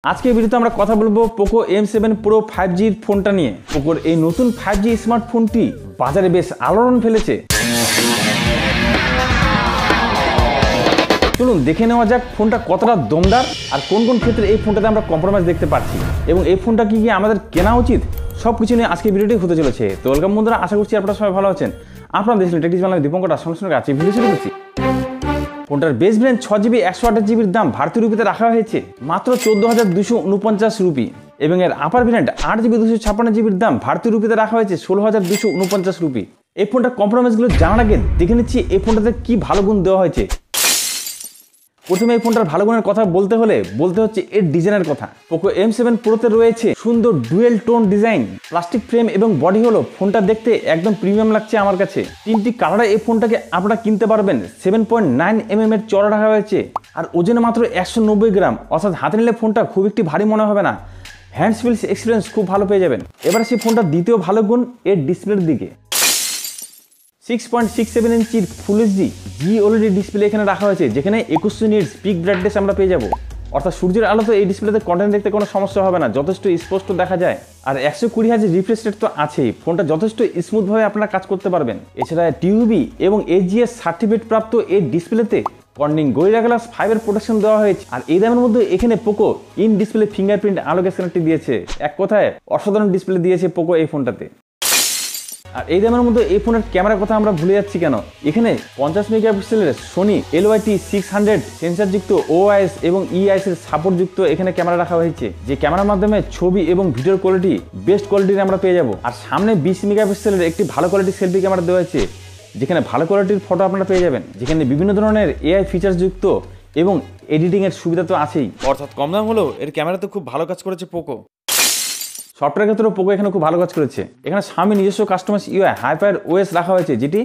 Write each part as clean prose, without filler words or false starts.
আজকে ভিডিওতে আমরা কথা বলবো পোকো M7 Pro 5G ফোনটা নিয়ে। পোকোর এই নতুন 5G স্মার্টফোনটি বাজারে বেশ আলোড়ন ফেলেছে। চলুন দেখে নেওয়া যাক ফোনটা কতটা দমদার আর কোন কোন ক্ষেত্রে এই ফোনটাতে আমরা কম্প্রোমাইজ দেখতে পাচ্ছি এবং এই ফোনটা কি আমাদের কেনা উচিত সব কিছু নিয়ে আজকে ভিডিওটি হতে চলেছে। তো ওয়েলকাম বন্ধুরা, আশা করছি আপনারা সবাই ভালো আছেন। আপনারা দেখলেন টেকটিক্স বাংলা দীপঙ্কর সঙ্গে আজকে ভিডিও শুরু করছি। ফোনটার বেস ভ্যারিয়েন্ট 6GB 128GB দাম ভারতীয় রুপিতে রাখা হয়েছে মাত্র 14,249 রুপি এবং এর আপার ভ্যারিয়েন্ট 8GB 256GB দাম ভারতীয় রুপিতে রাখা হয়েছে 16,249 রুপি। এই ফোনটার কম্প্রোমাইজগুলো জানার আগে দেখে নিচ্ছি এই ফোনটাতে কি ভালো গুণ দেওয়া হয়েছে। প্রথমে এই ফোনটার ভালো গুণের কথা বলতে হচ্ছে এর ডিজাইনের কথা। পোকো M7 Proতে রয়েছে সুন্দর dual tone design, plastic frame এবং বডি হলো ফোনটা দেখতে একদম প্রিমিয়াম লাগছে আমার কাছে। তিনটি কালারে এই ফোনটাকে আপনারা কিনতে পারবেন। 7.9mm এর চড়া রাখা হয়েছে আর ওজনে মাত্র 190 গ্রাম, অর্থাৎ হাতে নিলে ফোনটা খুব একটি ভারী মনে হবে না। হ্যান্ডস ফিলস এক্সপিরিয়েন্স খুব ভালো পেয়ে যাবেন। এবার সেই ফোনটার দ্বিতীয় ভালো গুণ এর ডিসপ্লের দিকে। 6.67 ইঞ্চির ফুল এইচডি OLED ডিসপ্লে এখানে রাখা হয়েছে, যেখানে 2100 নিটস পিক ব্রাইটনেস আমরা পেয়ে যাবো। অর্থাৎ সূর্যের আলোতে এই ডিসপ্লেতে কন্টেন্ট দেখতে কোনো সমস্যা হবে না, যথেষ্ট স্পষ্ট দেখা যায়। আর 120 Hz রিফ্রেশ রেট তো আছেই, ফোনটা যথেষ্ট স্মুথভাবে আপনারা কাজ করতে পারবেন। এছাড়া TUV এবং AGS সার্টিফিকেট প্রাপ্ত এই ডিসপ্লেতে কর্নিং গোরিলা গ্লাস 5 এর প্রোটেকশন দেওয়া হয়েছে। আর এই দামের মধ্যে এখানে পোকো ইন ডিসপ্লে ফিঙ্গারপ্রিন্ট আলোক স্ক্যানারটি দিয়েছে। এক কথায় অসাধারণ ডিসপ্লে দিয়েছে পোকো এই ফোনটাতে। আর এই দামের মধ্যে এই ফোনের ক্যামেরার কথা আমরা ভুলে যাচ্ছি কেন? এখানে 50 মেগাপিক্সেলের সোনি LYT600 সেন্সরযুক্ত OIS এবং EIS এর সাপোর্টযুক্ত এখানে ক্যামেরা রাখা হয়েছে, যে ক্যামেরার মাধ্যমে ছবি এবং ভিডিওর কোয়ালিটি বেস্ট কোয়ালিটির আমরা পেয়ে যাব। আর সামনে 20 মেগাপিক্সেলের একটি ভালো কোয়ালিটির সেলফি ক্যামেরা দেওয়া হয়েছে, যেখানে ভালো কোয়ালিটির ফটো আপনারা পেয়ে যাবেন, যেখানে বিভিন্ন ধরনের AI ফিচার্স যুক্ত এবং এডিটিং এর সুবিধা তো আছেই। অর্থাৎ কম দাম হলেও এর ক্যামেরাতে খুব ভালো কাজ করেছে পোকো। সফটওয়্যার ক্ষেত্রেও পোকো এখানে খুব ভালো কাজ করেছে। এখানে Xiaomi নিজস্ব কাস্টমাইজ UI হাইপার OS রাখা হয়েছে, যেটি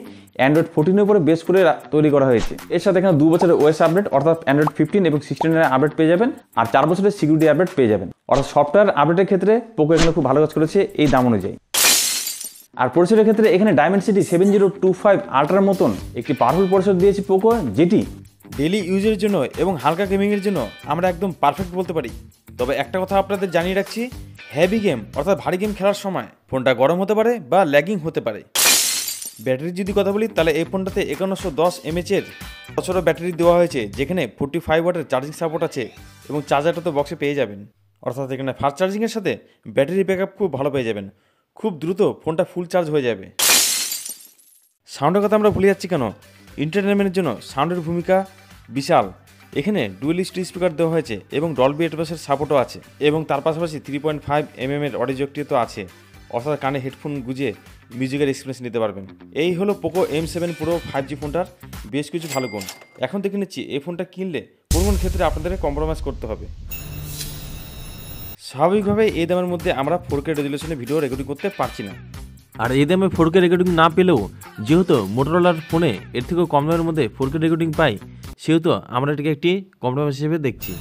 Android 14 এর উপরে বেস করে তৈরি করা হয়েছে। এর সাথে এখানে 2 বছরের OS আপডেট অর্থাৎ Android 15 এবং 16 এর আপডেট পেয়ে যাবেন আর 4 বছরের সিকিউরিটি আপডেট পেয়ে যাবেন। অর্থাৎ সফটওয়্যার আপডেটের ক্ষেত্রে পোকো এখানে খুব ভালো কাজ করেছে এই দাম অনুযায়ী। আর প্রসেসরের ক্ষেত্রে এখানে Dimensity 7025 আল্ট্রার মতন একটি পাওয়ারফুল প্রসেসর দিয়েছে পোকো, যেটি ডেইলি ইউজের জন্য এবং হালকা গেমিংয়ের জন্য আমরা একদম পারফেক্ট বলতে পারি। তবে একটা কথা আপনাদের জানিয়ে রাখছি, হেভি গেম অর্থাৎ ভারী গেম খেলার সময় ফোনটা গরম হতে পারে বা ল্যাগিং হতে পারে। ব্যাটারির যদি কথা বলি, তাহলে এই ফোনটাতে 5110 mAh এর বছরের ব্যাটারি দেওয়া হয়েছে, যেখানে 45 ওয়াটের চার্জিং সাপোর্ট আছে এবং চার্জারটা তো বক্সে পেয়ে যাবেন। অর্থাৎ এখানে ফাস্ট চার্জিংয়ের সাথে ব্যাটারি ব্যাকআপ খুব ভালো পেয়ে যাবেন, খুব দ্রুত ফোনটা ফুল চার্জ হয়ে যাবে। সাউন্ডের কথা আমরা ভুলে যাচ্ছি কেন? এন্টারটেনমেন্টের জন্য সাউন্ডের ভূমিকা বিশাল। এখানে ডুয়েল স্পিকার দেওয়া হয়েছে এবং ডলবি অ্যাটমসের সাপোর্টও আছে এবং তার পাশাপাশি 3.5mm এর অডিও জ্যাকটিও তো আছে, অর্থাৎ কানে হেডফোন গুঁজে মিউজিকের এক্সপিরিয়েন্স নিতে পারবেন। এই হলো পোকো M7 Pro 5G ফোনটার বেশ কিছু ভালো গুণ। এখন দেখে নিচ্ছি এই ফোনটা কিনলে কোন কোন ক্ষেত্রে আপনাদের কম্প্রোমাইজ করতে হবে। স্বাভাবিকভাবে এই দামের মধ্যে আমরা 4K রেজুলেশনে ভিডিও রেকর্ডিং করতে পারছি না। আর এই দামে 4K রেকর্ডিং না পেলেও যেহেতু মোটরোলার ফোনে এর থেকেও কম দামের মধ্যে 4K রেকর্ডিং পাই, সেহেতু আমরা এটাকে একটি কম্প্রোমাইজ হিসেবে দেখছি।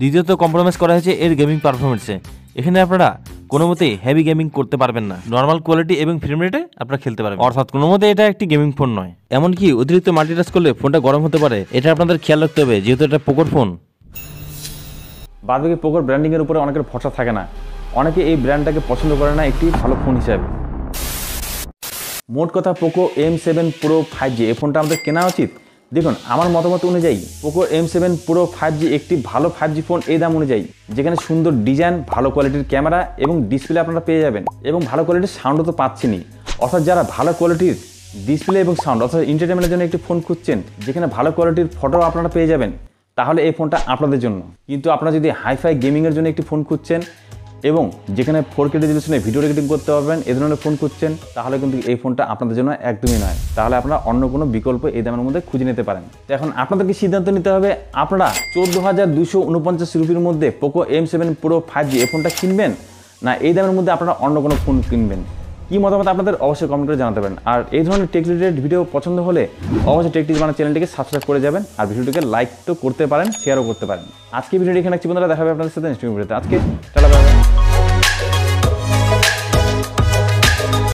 দ্বিতীয়ত কম্প্রোমাইজ করা হয়েছে এর গেমিং পারফরমেন্সে। এখানে আপনারা কোনো মতেই হেভি গেমিং করতে পারবেন না, নর্মাল কোয়ালিটি এবং ফ্রেম রেটে আপনারা খেলতে পারবেন। অর্থাৎ কোনো মতে এটা একটি গেমিং ফোন নয়। এমনকি অতিরিক্ত মাল্টিটাস্ক করলে ফোনটা গরম হতে পারে, এটা আপনাদের খেয়াল রাখতে হবে, যেহেতু এটা পোকোর ফোন। বাদবাকি পোকোর ব্র্যান্ডিংয়ের উপরে অনেকের ভরসা থাকে না, অনেকে এই ব্র্যান্ডটাকে পছন্দ করে না একটি ভালো ফোন হিসাবে। মোট কথা পোকো M7 Pro 5G এই ফোনটা আমাদের কেনা উচিত। দেখুন, আমার মতামত অনুযায়ী পোকো M7 Pro 5G একটি ভালো 5G ফোন এই দাম অনুযায়ী, যেখানে সুন্দর ডিজাইন, ভালো কোয়ালিটির ক্যামেরা এবং ডিসপ্লে আপনারা পেয়ে যাবেন এবং ভালো কোয়ালিটির সাউন্ডও তো পাচ্ছেনই। অর্থাৎ যারা ভালো কোয়ালিটির ডিসপ্লে এবং সাউন্ড অর্থাৎ এন্টারটেনমেন্টের জন্য একটি ফোন খুঁজছেন, যেখানে ভালো কোয়ালিটির ফটো আপনারা পেয়ে যাবেন, তাহলে এই ফোনটা আপনাদের জন্য। কিন্তু আপনারা যদি হাইফাই গেমিংয়ের জন্য একটি ফোন খুঁজছেন এবং যেখানে 4K রেজুলেশনে ভিডিও রেকর্ডিং করতে পারবেন এই ধরনের ফোন খুঁজছেন, তাহলে কিন্তু এই ফোনটা আপনাদের জন্য একদমই নয়। তাহলে আপনারা অন্য কোনো বিকল্প এই দামের মধ্যে খুঁজে নিতে পারেন। তো এখন আপনাদেরকে সিদ্ধান্ত নিতে হবে, আপনারা 14,249 রুপির মধ্যে পোকো M7 Pro 5G এই ফোনটা কিনবেন, না এই দামের মধ্যে আপনারা অন্য কোনো ফোন কিনবেন। কি মতামত আপনাদের অবশ্যই কমেন্ট করে জানাতে পারেন। আর এই ধরনের টেক রিলেটেড ভিডিও পছন্দ হলে অবশ্যই টেকটিক্স বাংলা চ্যানেলটিকে সাবস্ক্রাইব করে যাবেন আর ভিডিওটিকে লাইক তো করতে পারেন, শেয়ারও করতে পারেন। আজকে ভিডিওটি এখানে রাখছি বন্ধুরা, দেখা হবে আপনাদের সাথে নেক্সট ভিডিওতে। আজকে টাটা।